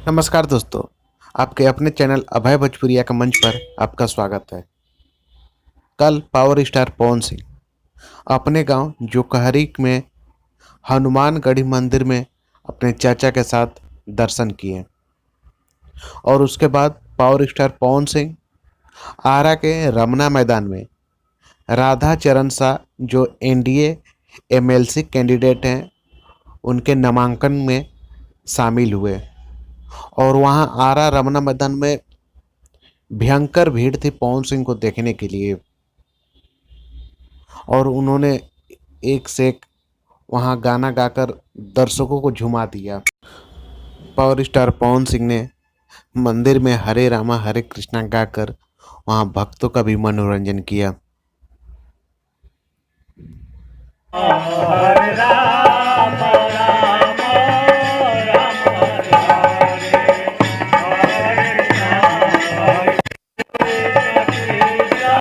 नमस्कार दोस्तों, आपके अपने चैनल अभय भोजपुरिया के मंच पर आपका स्वागत है। कल पावर स्टार पवन सिंह अपने गांव जोकहरी में हनुमानगढ़ी मंदिर में अपने चाचा के साथ दर्शन किए और उसके बाद पावर स्टार पवन सिंह आरा के रमना मैदान में राधा चरण शाह जो एनडीए एमएलसी कैंडिडेट हैं उनके नामांकन में शामिल हुए और वहां आरा रमना मैदान में भयंकर भीड़ थी पवन सिंह को देखने के लिए और उन्होंने एक से एक वहां गाना गाकर दर्शकों को झुमा दिया। पावर स्टार पवन सिंह ने मंदिर में हरे रामा हरे कृष्णा गाकर वहां भक्तों का भी मनोरंजन किया। हरे राम